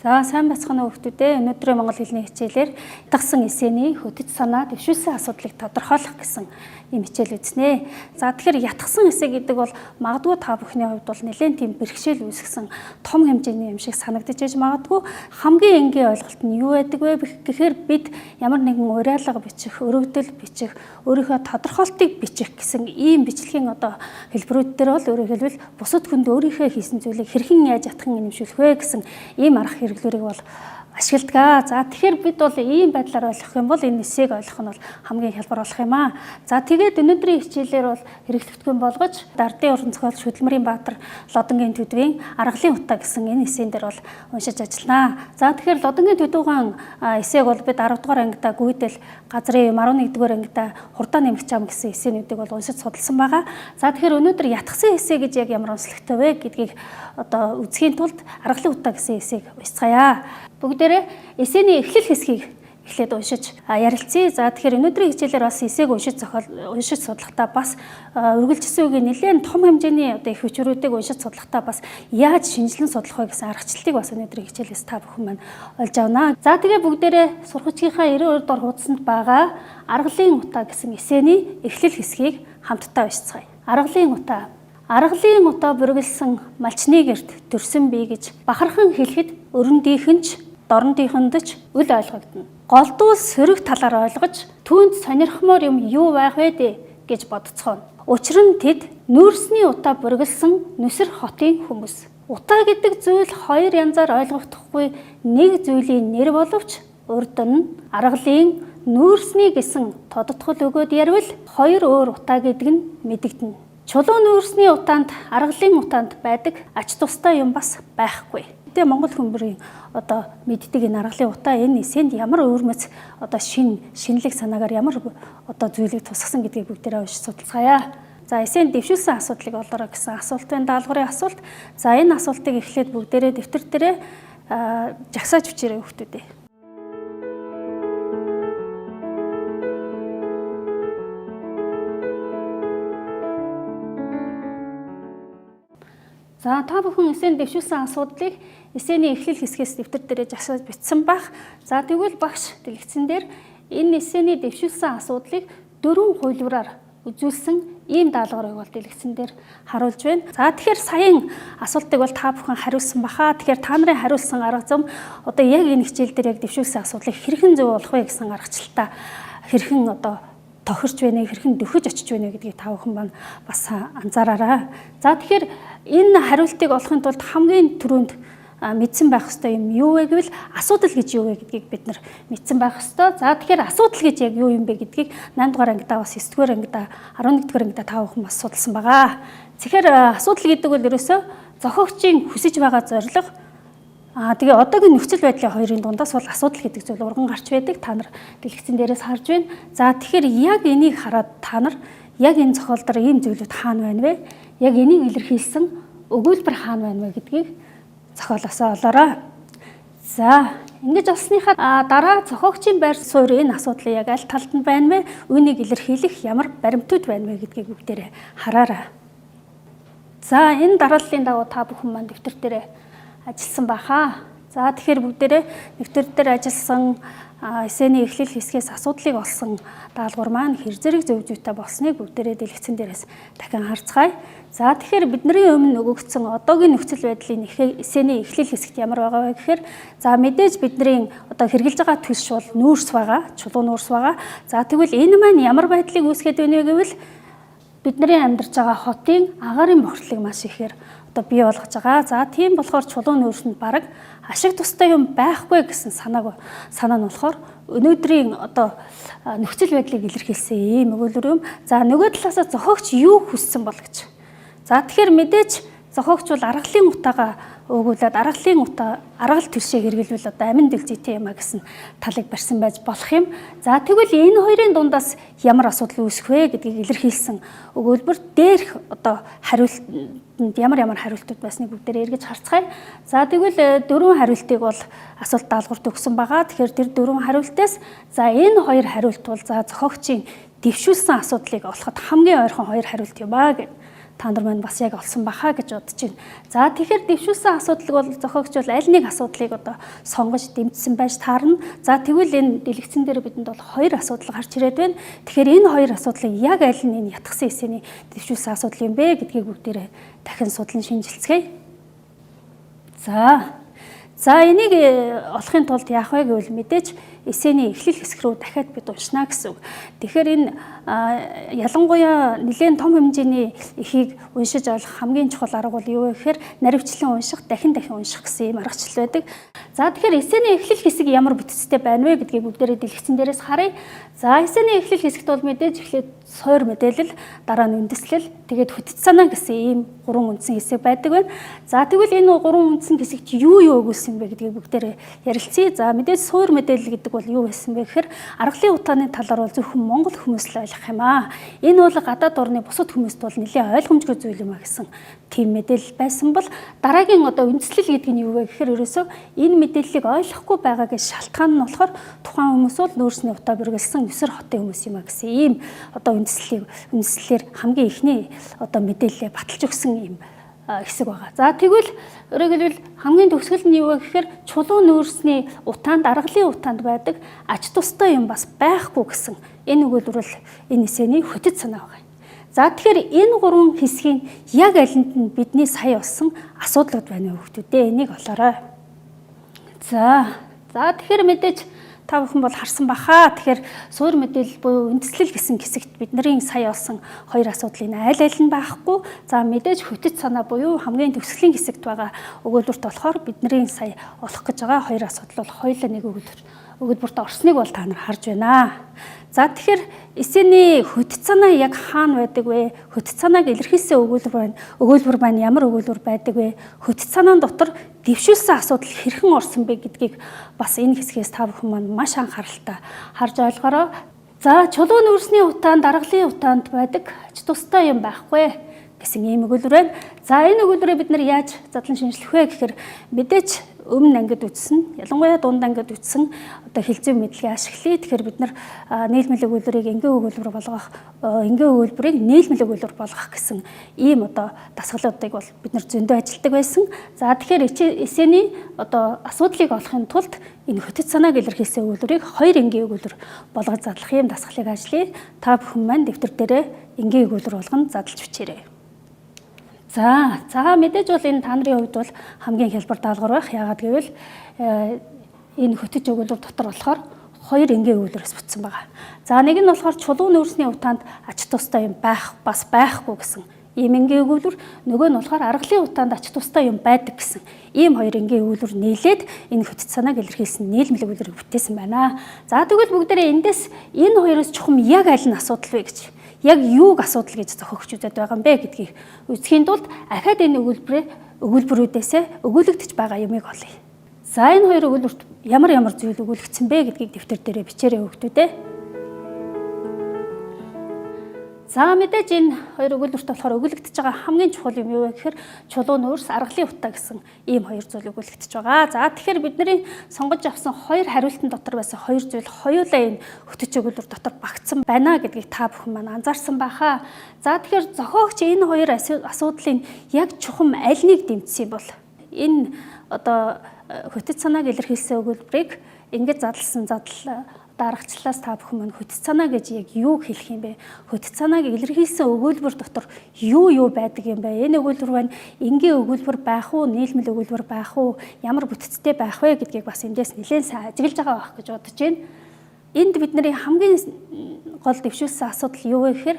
За сайн бацхан хүүхдүүдээ өнөөдрийн монгол хэлний хичээлээр ятгсан эсэний хөдөж санаа дэвшүүлсэн асуудлыг тодорхойлох гэсэн ийм хичээл үзнэ. За тэгэхээр ятгсан эсэ гэдэг бол магадгүй та бүхний хувьд бол нэлээд тийм бэрхшээл үүсгэсэн том хэмжээний юм шиг санагдаж байж магадгүй. Хамгийн энгийн ойлголт нь юу байдаг вэ гэхээр бид ямар нэгэн уриалга бичих, өргөдөл бичих, өөрийнхөө тодорхойлтыг бичих гэсэн ийм бичлэгийн хэлбэрүүд дээр бол өөрөөр хэлбэл бусад хүнд өөрийнхөө хийсэн зүйлийг хэрхэн яаж ятган нэмшүүлэх вэ гэсэн ийм арга хэрэглүүрийг бол ашигладаг. За тэгэхээр бид бол ийм байдлаар ойлгох юм бол энэ эсээг ойлгох нь бол хамгийн хялбар болох юм аа. За тэгээд өнөөдрийн хичээлээр бол хэрэглэгдэхүүн болгож Дардын уран зохиол Шүдлмэрийн Баатар Лодонгийн төдвийн Аргалын утаа гэсэн энэ эсэн дээр бол уншиж ажилланаа. За тэгэхээр Лодонгийн төдвийн эсээг бол бид 10 дугаар ангидаа гүйдэл газрын 11 дугаар ангидаа хурдаа нэмэх чам гэсэн эсэнүүдийг бол уншиж судалсан байгаа. За тэгэхээр өнөөдөр ятгсан эсэ гэж яг ямар онцлогтой вэ гэдгийг үзэхийн тулд Аргалын утаа гэсэн эсээг уншицгаая. Бүгдээрээ эсэний эхлэл хэсгийг эхлээд уншиж ярилцъя. За тэгэхээр өнөөдрийн хичээлээр бас эсээг уншиж судлахдаа бас үргэлжилсэн үеийн нэлээд том хэмжээний их хүчрүүдийг уншиж судлахдаа бас яаж шинжилэн судлах вэ гэсэн аргачлалыг бас өнөөдрийн хичээлээс та бүхэн маань олж авнаа. За тэгээ бүгдээрээ сургачийнхаа 92 дор хуудсанд байгаа Аргалын утаа гэсэн эсэний эхлэл хэсгийг хамтдаа уншицгаая. Аргалын утаа. Аргалын утаа бүргэлсэн малчны гэрт төрсөн бий гэж бахархан хэлэхэд өрөндийнхэн ч дорндийнхэнд ч үл ойлгогдно. Голдуул сөрөг талаар ойлгож түүнд сонирхмоор юм юу байх вэ дээ гэж бодцгооно. Учир нь тэд нүүрсний утаа бүргэлсэн нүсэр хотын хүмүүс. Утаа гэдэг зүйл хоёр янзаар ойлгогдохгүй нэг зүйлийн нэр боловч урд нь аргалын нүүрсний гэсэн тодотгол өгөөд ярил хоёр өөр утаа гэдэг нь мэдэгдэнэ. Чулуун нүүрсний утаанд аргалын утаанд байдаг ач тустай юм бас байхгүй. Тэгээ монгол хүмүүрийн мэддэг энэ аргалын утаа энэ эсэнд ямар өвөрмөц шинэлэг санаагаар ямар зүйлийг тусгасан гэдгийг бүгдээрээ уншиж судалцгаая. За эсэнд дэвшүүлсэн асуудлыг олоорой гэсэн асуултын даалгаврын асуулт. За энэ асуултыг эхлээд бүгдээрээ дэвтэр дээрээ жагсааж бичээрэй хүүхдүүдээ. За та бүхэн эсэнд дэвшүүлсэн асуудлыг эсэний эхлэл хэсгээс дэвтэр дээрээ жагсааж бичсэн баг. За тэгвэл багш дэлгэцэн дээр энэ эсэний дэвшүүлсэн асуудлыг 4 хувилбараар үзүүлсэн ийм даалгаврыг бол дэлгэцэн дээр харуулж байна. За тэгэхээр саяын асуултыг бол та бүхэн хариулсан баха. Тэгэхээр та нарын хариулсан арга зам яг энэ хичээл дээр яг дэвшүүлсэн асуудлыг хэрхэн зөв болох вэ гэсэн аргачлалтаа хэрхэн тохирч байна, хэрхэн дөхөж очиж байна гэдгийг та бүхэн маань бас анзаараарай. За тэгэхээр энэ хариултыг олохын тулд хамгийн түрүүнд мэдсэн байх ёстой юм юу вэ гэвэл асуудал гэж юу вэ гэдгийг бид нар мэдсэн байх ёстой. За тэгэхээр асуудал гэж яг юу юм бэ гэдгийг 8 дугаар ангидаа бас 9 дугаар ангидаа 11 дугаар ангидаа та бүхэн бас судалсан байгаа. Тэгэхээр асуудал гэдэг бол ерөөсөө зохиогчийн хүсэж байгаа зорилго тэгээ одоогийн нөхцөл байдлын хоёрын дундаас бол асуудал гэдэг зүйл урган гарч байдаг. Та нар дэлгэцэн дээрээс харж байна. За тэгэхээр яг энийг хараад та нар яг энэ зохиол дээр ийм зүйлүүд хаана байна вэ? Яг энийг илэрхийлсэн өгүүлбэр хаана байна вэ гэдгийг зохиолоосоо олоорой. За ингэж олсныхаа дараа зохиогчийн байр суурь энэ асуудлыг яг аль талд нь байна вэ? Үүнийг илэрхийлэх ямар баримтууд байна вэ гэдгийг бүгдээрээ хараарай. За энэ дарааллын дагуу та бүхэн маань дэвтэр дээрээ ажилласан баха. За тэгэхээр бүгдээрээ дэвтэр дээр ажилласан эсэний эхлэл хэсгээс асуудлыг олсон даалгавар маань хэр зэрэг зөв зүйтэй болсныг бүгдээрээ дэлгэцэн дээрээс дахин харцгаая. За тэгэхээр бидний өмнө өгөгдсөн одоогийн нөхцөл байдлын эсэний эхлэл хэсэгт ямар байгаа вэ гэхээр за мэдээж бидний хэрэгжилж байгаа төлш бол нүүрс байгаа, чулуу нүүрс байгаа. За тэгвэл энэ маань ямар байдлыг үүсгэж байна вэ гэвэл бидний амьдарч байгаа хотын агаарын бохирдлыг маш ихээр бий болгож байгаа. За тийм болохоор чулуун нүүрсэнд бараг ашиг тустай юм байхгүй гэсэн санаа нь болохоор өнөөдрийн нөхцөл байдлыг илэрхийлсэн ийм өгүүлбэр юм. За нөгөө талаасаа зохиогч юу хүссэн бол гэж. За тэгэхээр мэдээж зохиогч бол аргалын утаагаа өгүүлээд аргал төлшийг хэрэглэвэл амин дэлзийтэй юм а гэсэн талыг барьсан байж болох юм. За тэгвэл энэ хоёрын дундаас ямар асуудал үүсэх вэ гэдгийг илэрхийлсэн өгүүлбэр дээрх хариултанд ямар хариултууд байсныг бүгдээрээ эргэж харцгаая. За тэгвэл 4 хариултыг бол асуулт даалгаварт өгсөн байгаа. Тэгэхээр тэр 4 хариултаас за энэ 2 хариулт бол за зохиогчийн дэвшүүлсэн асуудлыг олоход хамгийн ойрхон 2 хариулт юм аа гэв. та нар маань бас яг олсон бахаа гэж бодож байна. За тэгэхээр дэвшүүлсэн асуудлыг бол зохиогч бол аль нэг асуудлыг одоо сонгож дэмжсэн байж таарна. За тэгвэл энэ дэлгэцэн дээр бидэнд бол хоёр асуудал гарч ирээд байна. Тэгэхээр энэ хоёр асуудлыг яг аль нь энэ ятгсан эсэний дэвшүүлсэн асуудал юм бэ гэдгийг бүгдээрээ дахин судлан шинжилцгээе. За энийг олохын тулд яах вэ гэвэл мэдээж эсэний эхлэл хэсэг рүү дахиад бид уншина гэсэн үг. Тэгэхээр энэ ялангуяа нэлээд том хэмжээний эхийг уншиж олох хамгийн чухал арга бол юу вэ гэхээр наривчлан унших, дахин унших гэсэн ийм аргачлал байдаг. За тэгэхээр эсэний эхлэл хэсэг ямар бүтцтэй байна вэ гэдгийг бүгдээрээ дэлгэцэн дээрээс харъя. За эсэний эхлэл хэсэгт бол мэдээж эхлээд суур мэдээлэл, дараа нь үндэслэл, тэгээд хөтөц санаа гэсэн ийм гурван үндсэн хэсэг байдаг байна. За тэгвэл энэ гурван үндсэн хэсэгт юу өгүүлсэн бэ гэдгийг бүгдээрээ ярилцъя. За мэдээж суур мэдээлэл гэдэг бол юу байсан бэ гэхээр аргалын утааны талаар бол зөвхөн монгол хүмүүс л ойлгох юм аа. Энэ бол гадаад орны бусад хүмүүст бол нэлээд ойлгомжтой зүйл юм а гэсэн тийм мэдээлэл байсан бол дараагийн одоо үндэслэл гэдэг нь юу вэ гэхээр ерөөсөө энэ мэдээллийг ойлгохгүй байгаагийн шалтгаан нь болохоор тухайн хүмүүс бол нөөцний утаа бүргэлсэн өсөр хотын хүмүүс юм а гэсэн ийм одоо үндэслэлээр хамгийн ихний одоо мэдээлэлээ баталж өгсөн юм хэсэг байгаа. За тэгвэл өөрөөр хэлбэл хамгийн төгсгөл нь юу вэ гэхээр чулуу нөөцний утаанд аргалын утаанд байдаг ач тустай юм бас байхгүй гэсэн энэ өгүүлбэр бол энэ эсэний хөтөц санаа байгаа. За тэгэхээр энэ гурван хэсгийн яг алинд нь бидний сая олсон асуудлууд байна уу хүмүүстээ энийг олоорой. За тэгэхээр мэдээж та бүхэн бол харсан бахаа. Тэгэхээр суур мэдээлэл буюу үндэслэл гэсэн хэсэгт бидний сая олсон хоёр асуудлын аль нь байхгүй. За мэдээж хөтөц санаа буюу хамгийн төгсгөлийн хэсэгт байгаа өгүүлбэрт болохоор бидний сая олох гэж байгаа хоёр асуудал бол хоёулаа нэг өгүүлбэрт орсныг бол та нар харж байна. За тэгэхээр эсэний хөтөц санаа яг хаана байдаг вэ? Хөтөц санааг илэрхийлсэн өгүүлбэр маань ямар өгүүлбэр байдаг вэ? Хөтөц санаан дотор дэвшүүлсэн асуудал хэрхэн орсон бэ гэдгийг бас энэ хэсгээс та бүхэн маань маш анхааралтай харж ойлгоорой. За чулуу нүүрсний утаанд аргалын утаанд байдаг ач тустай юм байхгүй гэсэн ийм өгүүлбэр байна. За энэ өгүүлбэрээ бид нар яаж задлан шинжлэх вэ гэхээр мэдээж өмнө ангид үтсэн, ялангуяа дунд ангид үтсэн одоо хэлцүү мэдлэгийг ашиглая. Тэгэхээр бид нар нийлмэл өгүүлбэрийг энгийн өгүүлбэр болгох, энгийн өгүүлбэрийг нийлмэл өгүүлбэр болгох гэсэн ийм одоо дасгалуудыг бол бид нар зөндөө ажилладаг байсан. За тэгэхээр эсэний одоо асуудлыг олохын тулд энэ хөтөц санааг илэрхийлсэн өгүүлбэрийг хоёр энгийн өгүүлбэр болгож задлах ийм дасгалыг ажиллая. Та бүхэн маань дэвтэр дээрээ энгийн өгүүлбэр болгон задлж бичээрэй. За мэдээж бол энэ та нарын хувьд бол хамгийн хялбар даалгавар байх. Яагаад гэвэл энэ хөтөч өгүүлбэр дотор болохоор хоёр энгийн өгүүлбэрээс бүтсэн байгаа. За нэг нь болохоор чулуу нүүрсний утаанд ач тустай юм бас байхгүй гэсэн ийм энгийн өгүүлбэр, нөгөө нь болохоор аргалын утаанд ач тустай юм байдаг гэсэн ийм хоёр энгийн өгүүлбэр нийлээд энэ хөтөц санааг илэрхийлсэн нийлмэл өгүүлбэрийг бүтээсэн байна. За тэгвэл бүгдээрээ эндээс энэ хоёроос чухам яг аль нь асуудал вэ гэж яг юуг асуудал гэж зохиогч үзээд байгаа юм бэ гэдгийг үзэхийн тулд ахаад энэ өгүүлбэрүүдээс өгүүлэгдэж байгаа юмыг олъё. За энэ хоёр өгүүлбэрт ямар зүйл өгүүлэгдсэн бэ гэдгийг дэвтэр дээрээ бичээрэй хүүхдүүдээ. За мэдээж энэ хоёр өгүүлбэрт болохоор өгүүлэгдэж байгаа хамгийн чухал юм юу вэ гэхээр чулуу нүүрс, аргалын утаа гэсэн ийм хоёр зүйл өгүүлэгдэж байгаа. За тэгэхээр бидний сонгож авсан хоёр хариултын дотор байсан хоёр зүйл хоёулаа энэ хөтөч өгүүлбэр дотор багтсан байна гэдгийг та бүхэн маань анзаарсан байхаа. За тэгэхээр зохиогч энэ хоёр асуудлын яг чухам аль нэг дэмжсэн бол энэ одоо хөтөц санааг илэрхийлсэн өгүүлбэрийг ингэж задлсан аргачлалаас та бүхэн маань хөтөц санаа гэж яг юу хэлэх юм бэ? Хөтөц санааг илэрхийлсэн өгүүлбэр дотор юу байдаг юм бэ? Энэ өгүүлбэр маань энгийн өгүүлбэр байх уу, нийлмэл өгүүлбэр байх уу, ямар бүтцтэй байх вэ гэдгийг бас эндээс нэлээд сайн ажиглаж байгаа байх гэж бодож байна. Энд бидний хамгийн гол дэвшүүлсэн асуудал юу вэ гэхээр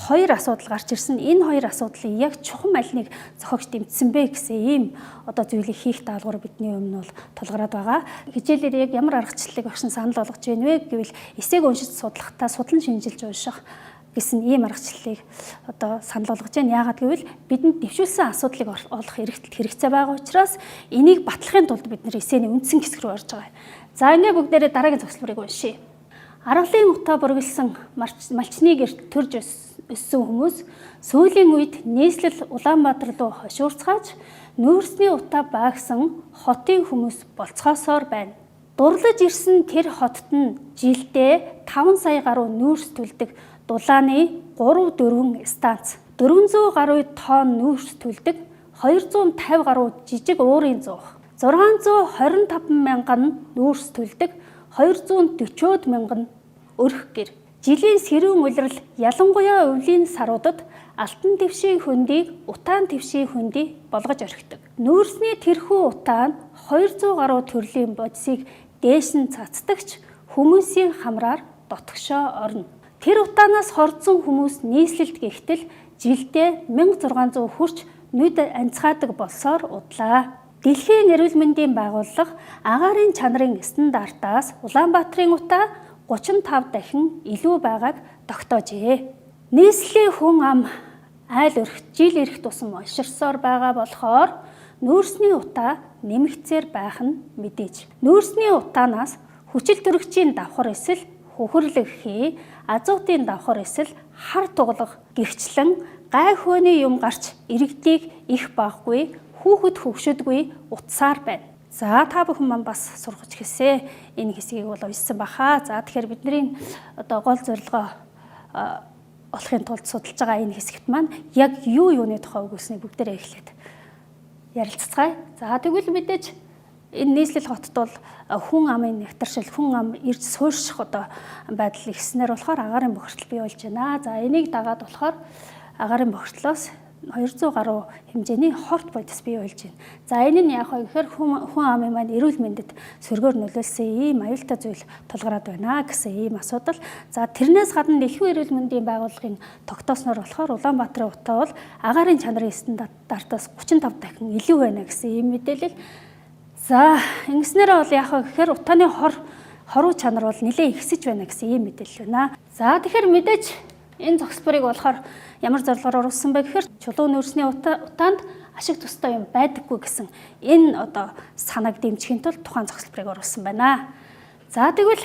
хоёр асуудал гарч ирсэн. Энэ хоёр асуудлыг яг чухам аль нэг зохиогч дэмжсэн бэ гэсэн ийм одоо зүйлийг хийх даалгавар бидний өмнө бол тулгараад байгаа. Хичээлээр яг ямар аргачлалыг багш нь санал болгож байна вэ гэвэл эсээг уншиж судлахдаа судлан шинжилж унших гэсэн ийм аргачлалыг одоо санал болгож байна. Яагаад гэвэл бидэнд дэвшүүлсэн асуудлыг олох хэрэгцээ байгаа учраас энийг батлахын тулд бид нэр эсээний үндсэн хэсэг рүү орж байгаа. За ингээ бүгдээрээ дараагийн зохицлыг уншийе. Аргалын утаа бүргэлсэн малчны гэрт төрж өссөн хүмүүс сүүлийн үед нийслэл Улаанбаатар руу хошуурцгааж нүүрсний утаа багсан хотын хүмүүс болцгоосоор байна. Дурлаж ирсэн тэр хотод нь жилдээ 5 сая гаруй нүүрс төлдөг дулааны 3-4 станц 400 гаруй тонн нүүрс төлдөг, 250 гаруй жижиг уурын зуух, 625 мянган нүүрс төлдөг, 240 мянган өрх гэр. Жилийн сэрүүн улирал ялангуяа өвлийн саруудад алтан твшийн хөндийг утаан твшийн хөндий болгож орхидог. Нүүрсний тэрхүү утаа нь 200 гаруй төрлийн бодисыг дээш нь цацдагч хүмүүсийн хамраар дотгошоо орно. Тэр утаанаас хордсон хүмүүс нийслэлд гихтэл жилдээ 1600 хүрч нүд анцгаадаг болсоор удлаа. Дэлхийн эрүүл мэндийн байгууллага агаарын чанарын стандартаас Улаанбаатарын утаа 35 дахин илүү байгааг тогтоожээ. Нийслэлийн хүн ам айл өрх жил ирэх тусам олширсоор байгаа болохоор нүүрсний утаа нэмэгцээр байх нь мэдээж. Нүүрсний утаанаас хүчил төрөгчийн давхар эсвэл хөхөрлөг хий, азотын давхар эсвэл хар туглах гихчлэн гай хөөний юм гарч иргэдийг их баггүй, хүүхэд хөгшөдгүй утсаар байна. За та бүхэн маань бас сургаж хэлсэн. Энэ хэсгийг бол уншсан баха. За тэгэхээр бидний гол зорилгоо олохын тулд судалж байгаа энэ хэсэгт маань яг юуны тухай өгүүлснийг бүгдээрээ эхлээд ярилццгаая. За тэгвэл мэдээж энэ нийслэл хотод бол хүн амын нэвтаршил, хүн ам ирж суурших байдал ихснээр болохоор агаарын бохирдол бий болж байна. За энийг дагаад болохоор агаарын бохирдлоос 200 гаруй хэмжээний хорт бодис бий болж байна. За энэ нь яг гэхээр хүн амын маань эрүүл мэндэд сөргөөр нөлөөлсөн ийм аюултай зүйл тулгараад байна гэсэн ийм асуудал. За тэрнээс гадна дэлхийн эрүүл мэндийн байгууллагын тогтоосноор болохоор Улаанбаатарын утаа бол агаарын чанарын стандартаас 35 дахин илүү байна гэсэн ийм мэдээлэл. За ингэснээр бол яг гэхээр утааны хоруу чанар бол нэлээд ихсэж байна гэсэн ийм мэдээлэл байна. За тэгэхээр мэдээж энэ зохисборыг болохоор ямар зорилгоор оруулсан бэ гэхээр чулуун нүүрсний утаанд ашиг тустай юм байдаггүй гэсэн энэ санааг дэмжихийн тулд тухайн зохисборыг оруулсан байна. За тэгвэл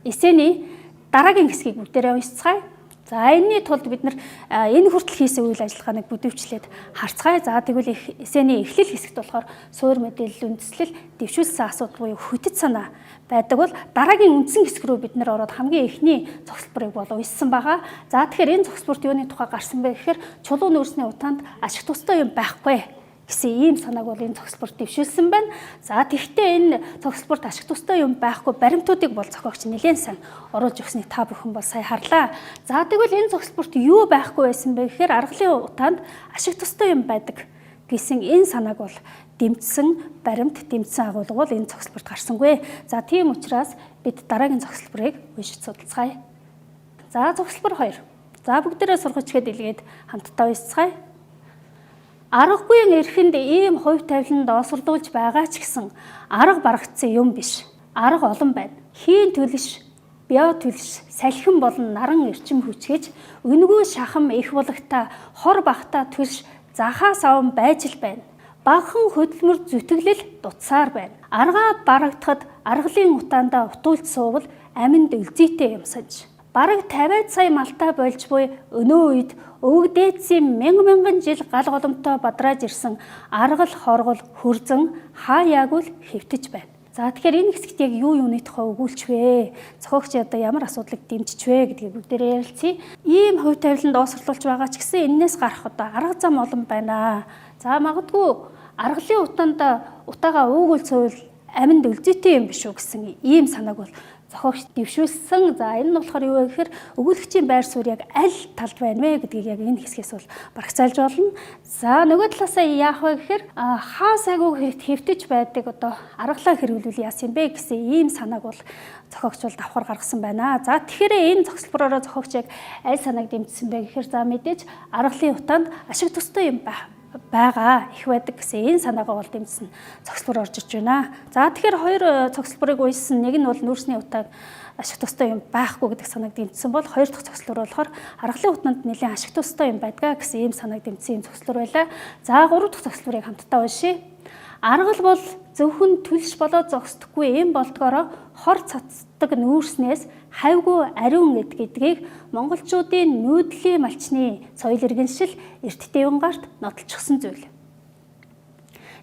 эсэний дараагийн хэсгийг бүгдээрээ уншицгаая. За энэний тулд бид энэ хүртэл хийсэн үйл ажиллагааг бүдүүвчлээд харцгаая. За тэгвэл эсэний эхлэл хэсэгт болохоор суур мэдээлэл үндэслэл дэвшүүлсэн асуудал буюу хөтөц санаа байдаг бол дараагийн үндсэн хэсэг рүү бид ороод хамгийн эхний зохисборыг бол уншсан байгаа. За тэгэхээр энэ зохисборт юуны тухай гарсан бэ гэхээр чулуун нүүрсний утаанд ашиг тустай юм байхгүй гэсэн ийм санааг бол энэ зохисборт дэвшүүлсэн байна. За тэгвэл энэ зохисборт ашиг тустай юм байхгүй баримтуудыг бол зохиогч нэлээд сайн оруулж өгсөнийг та бүхэн бол сайн харлаа. За тэгвэл энэ зохисборт юу байхгүй байсан бэ гэхээр аргалын утаанд ашиг тустай юм байдаг гэсэн энэ санааг бол дэмжсэн баримт дэмжсэн агуулга бол энэ зохисборт гарсангүй. За тийм учраас бид дараагийн зохисборыг уншиж судалцгаая. За зохисбор 2. За бүгдээрээ сургачгээд илгээд хамтдаа уншицгаая. Аргагүй эрхэнд ийм хувь тавиланд осордуулж байгаа ч гэсэн арга барагдсан юм биш. Арга олон байна. Хийн төлөш, био төлөш, салхин болон наран эрчим хүчгэж, өнгөө шахам их булагта, хор багта төлш, захаас аван байж л байна. Багхан хөдөлмөр зүтгэлэл дутсаар байна. Аргаа барагдахад аргалын утаандаа утуулж суувал аминд өлзийтэй юм санж. Бараг 50 сая малтай болж буй өнөө үед өвгдээдсийн мянган жил гал голомтой бадрааж ирсэн аргал хоргол хөрзөн хаа яагвал хэвтэж байна. За тэгэхээр энэ хэсэгт яг юуны тухай өгүүлч вэ? Зохиогч ямар асуудлыг дэмжиж вэ гэдгийг бүгдээрээ ярилцъя. Ийм хувь тавиланд осорлуулж байгаа ч гэсэн энээс гарах арга зам олон байна. За магадгүй аргалын утаагаа уугуул цувал аминд өлзийтэй юм биш үү гэсэн ийм санааг бол зохиогч дэвшүүлсэн. За энэ нь болохоор юу вэ гэхээр өгүүлэгчийн байр суурь яг аль талд байна вэ гэдгийг яг энэ хэсгээс бол барагцаалж болно. За нөгөө талаасаа яах вэ гэхээр хаа сайгүй хэвтэж байдаг аргалаа хэрэглүүл яасан бэ гэсэн ийм санааг бол зохиогч бол давхар гаргасан байна. За тэгэхээр энэ зохисбороор зохиогч яг аль санааг дэмжсэн бэ гэхээр за мэдээж аргалын утаанд ашиг тустай юм байгаа их байдаг гэсэн энэ санаагаа бол дэмжсэн зохисбор орж иж байна. За тэгэхээр хоёр зохисборыг уншсан. Нэг нь бол нүүрсний утааг ашиг тустай юм байхгүй гэдэг санааг дэмжсэн бол хоёр дахь зохисбор болохоор аргалын утаанд нэлээд ашиг тустай юм байдгаа гэсэн ийм санааг дэмжсэн юм зохисбор байлаа. За гурав дахь зохисборыг хамтдаа уншийе. Аргал бол зөвхөн төлш болоод зогсдоггүй юм болдгоороо хор цацдаг нүүрснээс хавьгүй ариун эд гэдгийг монголчуудын нүүдлийн малчны соёл иргэншил эрт дэвнгарт нотолчихсон зүйл.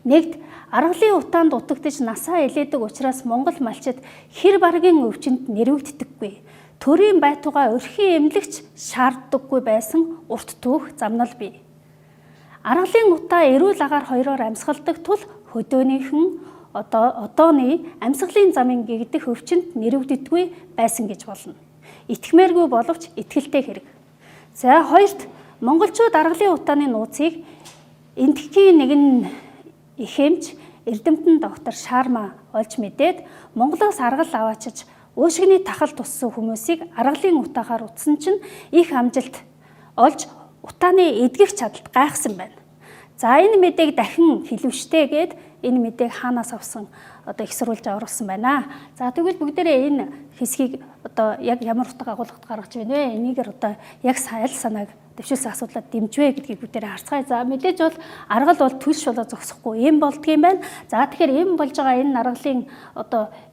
Нэгд аргалын утаанд дутагдж насаа илээдэг учраас монгол малчид хэр баргийн өвчнөд нэрвэгддэггүй. төрийн байтугай өрхийн эмнэлэгч шаарддаггүй байсан урт түүх замнал бий. Аргалын утаа эрүүл агаар хоёроор амьсгалдаг тул хөдөөнийхэн одооны амьсгалын замын гэгдэх өвчнөд нэрвэгддэггүй байсан гэж болно. Итгэмээргүй боловч итгэлтэй хэрэг. За хоёрт монголчууд аргалын утааны нууцыг энтхийн нэгэн ихэмж Эрдэмтэн доктор Шарма олж мэдээд Монголоос аргал аваачиж уушгины тахал туссан хүмүүсийг аргалын утаагаар утсан чинь их амжилт олж утааны эдгэх чадалт гайхсан байна. За энэ мэдээг дахин хэлвэштэй гээд энэ мэдээг хаанаас авсан их сурвалж оруулсан байна. За тэгвэл бүгдээрээ энэ хэсгийг яг ямар утга агуулгад гаргаж байна вэ? Энийгээр яг аль санааг дэвшүүлсэн асуудлаа дэмжвэ гэдгийг бүгдээрээ харцгаая. За мэдээж бол аргал бол төлш болоо зогсохгүй юм болдгийм байна. За тэгэхээр юм болж байгаа энэ аргалын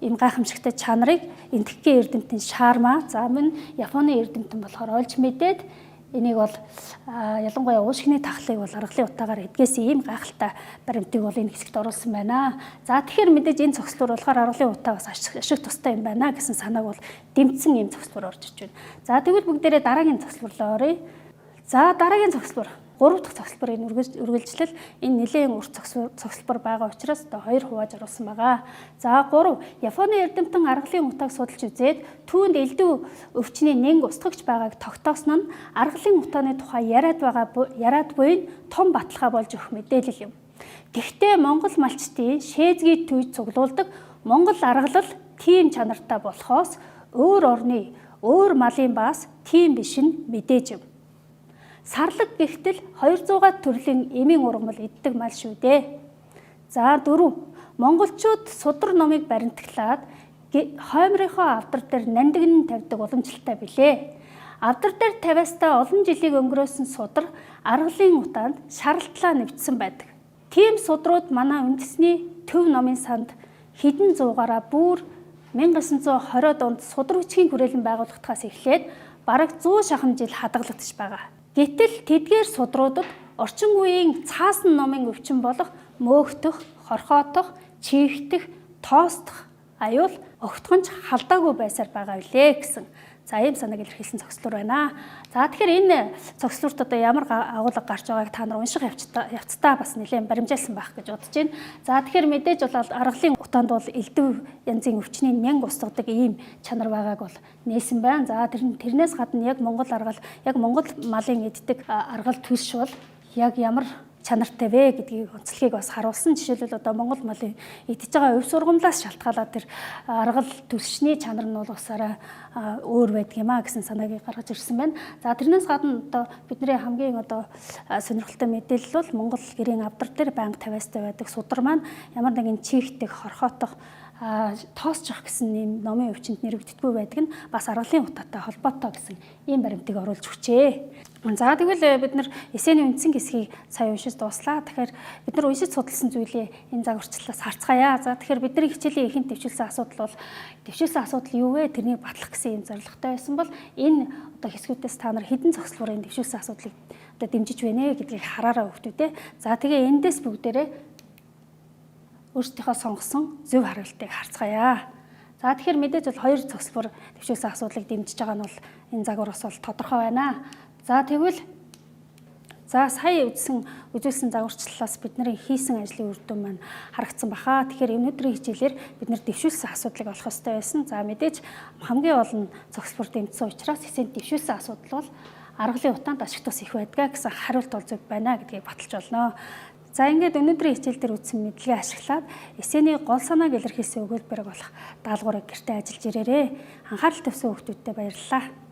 ийм гайхамшигтай чанарыг энтхийн эрдэмтэн Шарма, за мөн Японы эрдэмтэн болохоор олж мэдээд энийг бол ялангуяа уушгины тахлыг бол аргалын утаагаар эдгээсэн ийм гайхалтай баримтыг бол энэ хэсэгт оруулсан байна. За тэгэхээр мэдээж энэ цогцлуур болохоор аргалын утаагаас ашиг тустай юм байна гэсэн санааг бол дэмжсэн ийм цогцлуур орж иж байна. За тэгвэл бүгдээрээ дараагийн цогцлуурлаа оръё. За дараагийн цогцлуур 3 дахь цогцлборын үргэлжлэл энэ нэлээд урт цогцлбор байгаа учраас 2 хувааж оруулсан байгаа. За 3 Японы эрдэмтэн аргалын утааг судалж үзээд түүнд элдв өвчний нэнг устгагч байгааг тогтоосон нь аргалын утааны тухай яриад буй том баталгаа болж өгөх мэдээлэл юм. Гэхдээ монгол малчдын шээзгий түйд цуглуулдаг монгол аргалал тийм чанартай болохоос өөр орны өөр малын баас тийм биш нь мэдээж юм. Сарлаг гихтэл 200 төрлийн эмийн ургамал иддэг мал шүү дээ. За 4 монголчууд судар номыг баримтаглаад хоймрынхоо авдар дээр нандин тавьдаг уламжлалтай билээ. Авдар дээр тавиастаа олон жилийг өнгөрөөсөн судар аргалын утаанд шаралтлаа нэвтсэн байдаг. Тийм судрууд манай үндэсний төв номын санд хэдэн зуугаараа бүр 1920-од онд судар хүчгийн хүрээлэн байгуулагдахаас эхлээд бараг 100 шахам жил хадгалагдаж байгаа. Гэтэл тэдгээр судруудад орчин үеийн цаасан номын өвчин болох мөөгтөх, хорхоотох, чийгтэх, тоостох аюул огтхонч халдаагүй байсаар байгаа билээ гэсэн. За ийм санааг илэрхийлсэн цогцлуур байна. За тэгэхээр энэ цогцлуурт ямар агуулга гарч байгааг та нар унших явцдаа бас нэлээд баримжаалсан байх гэж бодож байна. За тэгэхээр мэдээж бол аргалын утаанд бол элдв янзын өвчний нянг устгадаг ийм чанар байгааг бол нээсэн байна. За тэрнээс гадна яг монгол аргал, яг монгол малын эддэг аргал төлш бол яг ямар чанартай вэ гэдгийг онцлогийг бас харуулсан. Жишээлбэл монгол малын идэж байгаа өв сургамлаас шалтгаалаад тэр аргал төлшний чанар нь бол усаараа өөр байдаг юм а гэсэн санааг гаргаж ирсэн байна. За тэрнээс гадна бидний хамгийн сонирхолтой мэдээлэл бол монгол гэрийн авдар дээр байнга тавиастай байдаг судар маань ямар нэгэн чихтэх, хорхоотох, тоосчих гэсэн ийм номын өвчнөд нэрвэгддэггүй байдаг нь бас аргалын утаатай холбоотой гэсэн ийм баримтыг оруулж өгчээ. За тэгвэл бид нар эсээний үндсэн хэсгийг сая уншиж дууслаа. Тэгэхээр бид нар уншиж судалсан зүйлээ энэ загварчлалаас харцгаая. За тэгэхээр бидний хичээлийн ихэнх дэвшүүлсэн асуудал бол дэвшүүлсэн асуудал юу вэ? Тэрнийг батлах гэсэн юм зорилготой байсан бол энэ хэсгүүдээс та нар хэдэн цогцлуурын дэвшүүлсэн асуудлыг дэмжиж байна гэдгийг хараараа өгтүүдээ. За тэгээ эндээс бүгдээрээ өөрсдийнхөө сонгосон зөв хариултыг харцгаая. За тэгэхээр мэдээж бол 2 цогцлбор дэвшүүлсэн асуудлыг дэмжиж байгаа нь бол энэ загвараас бол тодорхой байна. За тэгвэл сая үзүүлсэн загварчлалаас бидний хийсэн ажлын үр дүн маань харагдсан баха. Тэгэхээр өнөөдрийн хичээлээр бид нар дэвшүүлсэн асуудлыг олох ёстой байсан. За мэдээж хамгийн олон цогцлбор дэмжсэн учраас эсэнд дэвшүүлсэн асуудал бол аргалын утаанд ашиг тус их байдаг гэсэн хариулт бол зөв байна гэдгийг баталж болно. За ингээд өнөөдрийн хичээл дээр үзсэн мэдлэгээ ашиглаад эсээний гол санааг илэрхийлсэн өгүүлбэрийг болох даалгаврыг гэртээ ажиллаж ирээрэй. Анхаарал тавьсан хүүхдүүдтэй баярлалаа.